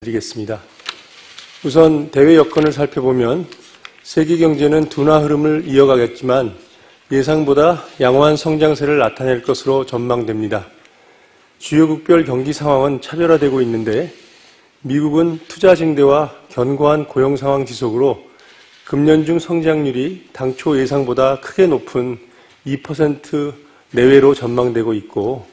드리겠습니다. 우선 대외 여건을 살펴보면 세계 경제는 둔화 흐름을 이어가겠지만 예상보다 양호한 성장세를 나타낼 것으로 전망됩니다. 주요국별 경기 상황은 차별화되고 있는데 미국은 투자 증대와 견고한 고용 상황 지속으로 금년 중 성장률이 당초 예상보다 크게 높은 2% 내외로 전망되고 있고,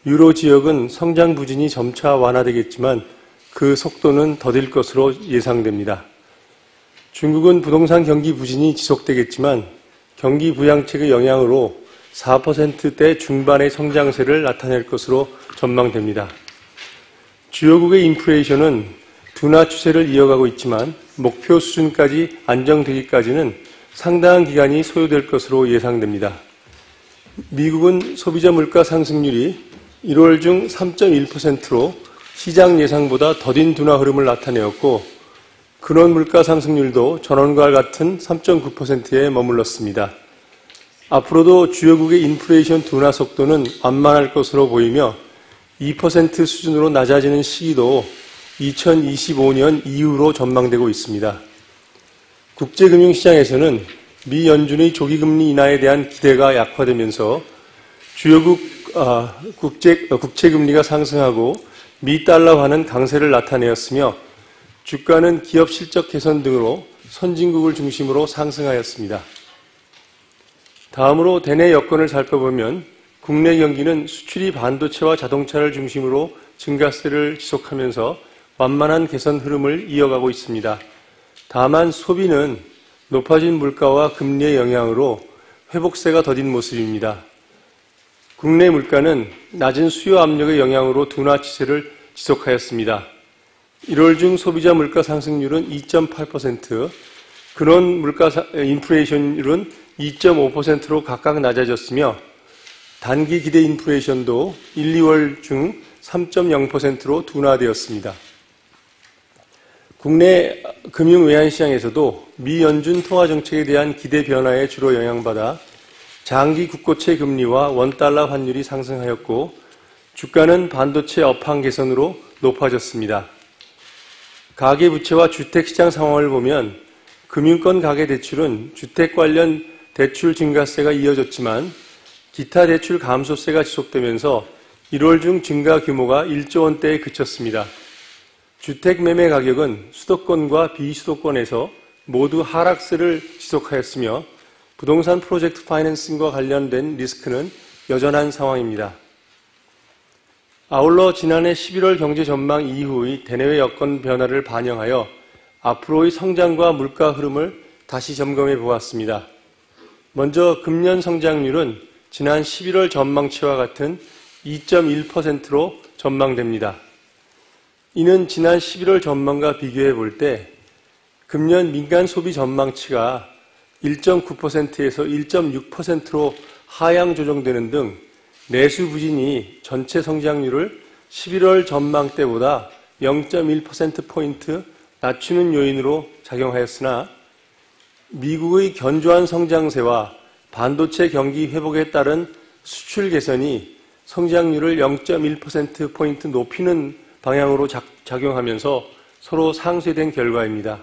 유로 지역은 성장 부진이 점차 완화되겠지만 그 속도는 더딜 것으로 예상됩니다. 중국은 부동산 경기 부진이 지속되겠지만 경기 부양책의 영향으로 4%대 중반의 성장세를 나타낼 것으로 전망됩니다. 주요국의 인플레이션은 둔화 추세를 이어가고 있지만 목표 수준까지 안정되기까지는 상당한 기간이 소요될 것으로 예상됩니다. 미국은 소비자 물가 상승률이 1월 중 3.1%로 시장 예상보다 더딘 둔화 흐름을 나타내었고, 근원 물가 상승률도 전원과 같은 3.9%에 머물렀습니다. 앞으로도 주요국의 인플레이션 둔화 속도는 완만할 것으로 보이며 2% 수준으로 낮아지는 시기도 2025년 이후로 전망되고 있습니다. 국제금융시장에서는 미 연준의 조기금리 인하에 대한 기대가 약화되면서 주요국 국채금리가 상승하고 미 달러화는 강세를 나타내었으며 주가는 기업 실적 개선 등으로 선진국을 중심으로 상승하였습니다. 다음으로 대내 여건을 살펴보면 국내 경기는 수출이 반도체와 자동차를 중심으로 증가세를 지속하면서 완만한 개선 흐름을 이어가고 있습니다. 다만 소비는 높아진 물가와 금리의 영향으로 회복세가 더딘 모습입니다. 국내 물가는 낮은 수요 압력의 영향으로 둔화 추세를 지속하였습니다. 1월 중 소비자 물가 상승률은 2.8%, 근원 물가 인플레이션율은 2.5%로 각각 낮아졌으며 단기 기대 인플레이션도 1, 2월 중 3.0%로 둔화되었습니다. 국내 금융 외환시장에서도 미 연준 통화정책에 대한 기대 변화에 주로 영향받아 장기 국고채 금리와 원달러 환율이 상승하였고, 주가는 반도체 업황 개선으로 높아졌습니다. 가계부채와 주택시장 상황을 보면 금융권 가계대출은 주택 관련 대출 증가세가 이어졌지만 기타 대출 감소세가 지속되면서 1월 중 증가 규모가 1조 원대에 그쳤습니다. 주택 매매 가격은 수도권과 비수도권에서 모두 하락세를 지속하였으며 부동산 프로젝트 파이낸싱과 관련된 리스크는 여전한 상황입니다. 아울러 지난해 11월 경제 전망 이후의 대내외 여건 변화를 반영하여 앞으로의 성장과 물가 흐름을 다시 점검해 보았습니다. 먼저 금년 성장률은 지난 11월 전망치와 같은 2.1%로 전망됩니다. 이는 지난 11월 전망과 비교해 볼 때 금년 민간 소비 전망치가 1.9%에서 1.6%로 하향 조정되는 등 내수 부진이 전체 성장률을 11월 전망 때보다 0.1%포인트 낮추는 요인으로 작용하였으나 미국의 견조한 성장세와 반도체 경기 회복에 따른 수출 개선이 성장률을 0.1%포인트 높이는 방향으로 작용하면서 서로 상쇄된 결과입니다.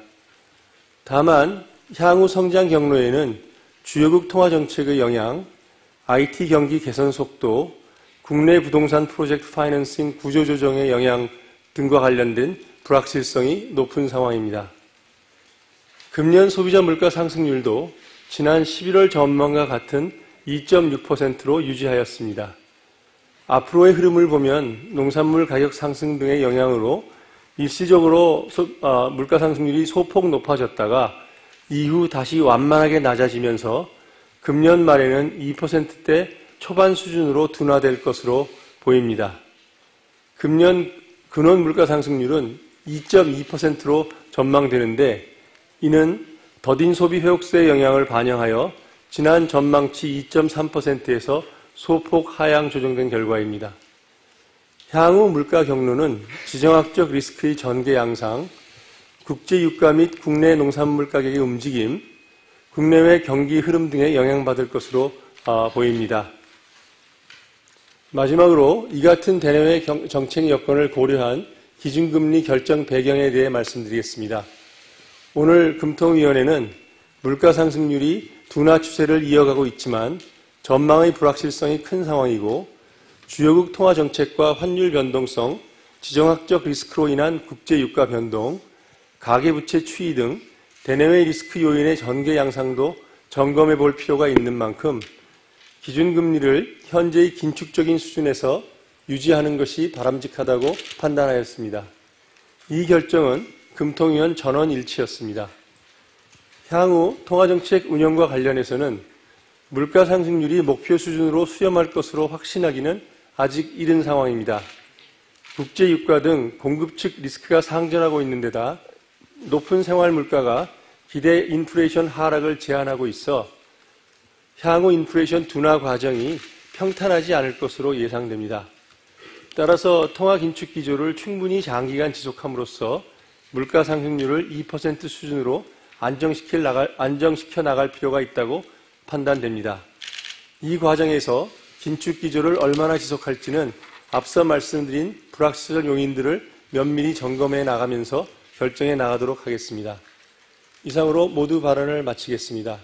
다만 향후 성장 경로에는 주요국 통화정책의 영향, IT 경기 개선 속도, 국내 부동산 프로젝트 파이낸싱 구조조정의 영향 등과 관련된 불확실성이 높은 상황입니다. 금년 소비자 물가 상승률도 지난 11월 전망과 같은 2.6%로 유지하였습니다. 앞으로의 흐름을 보면 농산물 가격 상승 등의 영향으로 일시적으로 물가 상승률이 소폭 높아졌다가 이후 다시 완만하게 낮아지면서 금년 말에는 2%대 초반 수준으로 둔화될 것으로 보입니다. 금년 근원 물가 상승률은 2.2%로 전망되는데 이는 더딘 소비 회복세의 영향을 반영하여 지난 전망치 2.3%에서 소폭 하향 조정된 결과입니다. 향후 물가 경로는 지정학적 리스크의 전개 양상, 국제 유가 및 국내 농산물 가격의 움직임, 국내외 경기 흐름 등에 영향받을 것으로 보입니다. 마지막으로 이 같은 대내외 정책 여건을 고려한 기준금리 결정 배경에 대해 말씀드리겠습니다. 오늘 금통위원회는 물가 상승률이 둔화 추세를 이어가고 있지만 전망의 불확실성이 큰 상황이고 주요국 통화 정책과 환율 변동성, 지정학적 리스크로 인한 국제 유가 변동, 가계부채 추이 등 대내외 리스크 요인의 전개 양상도 점검해 볼 필요가 있는 만큼 기준금리를 현재의 긴축적인 수준에서 유지하는 것이 바람직하다고 판단하였습니다. 이 결정은 금통위원 전원 일치였습니다. 향후 통화정책 운영과 관련해서는 물가 상승률이 목표 수준으로 수렴할 것으로 확신하기는 아직 이른 상황입니다. 국제 유가 등 공급 측 리스크가 상존하고 있는 데다 높은 생활 물가가 기대 인플레이션 하락을 제한하고 있어 향후 인플레이션 둔화 과정이 평탄하지 않을 것으로 예상됩니다. 따라서 통화 긴축 기조를 충분히 장기간 지속함으로써 물가 상승률을 2% 수준으로 안정시켜 나갈 필요가 있다고 판단됩니다. 이 과정에서 긴축 기조를 얼마나 지속할지는 앞서 말씀드린 불확실성 요인들을 면밀히 점검해 나가면서 결정해 나가도록 하겠습니다. 이상으로 모두 발언을 마치겠습니다.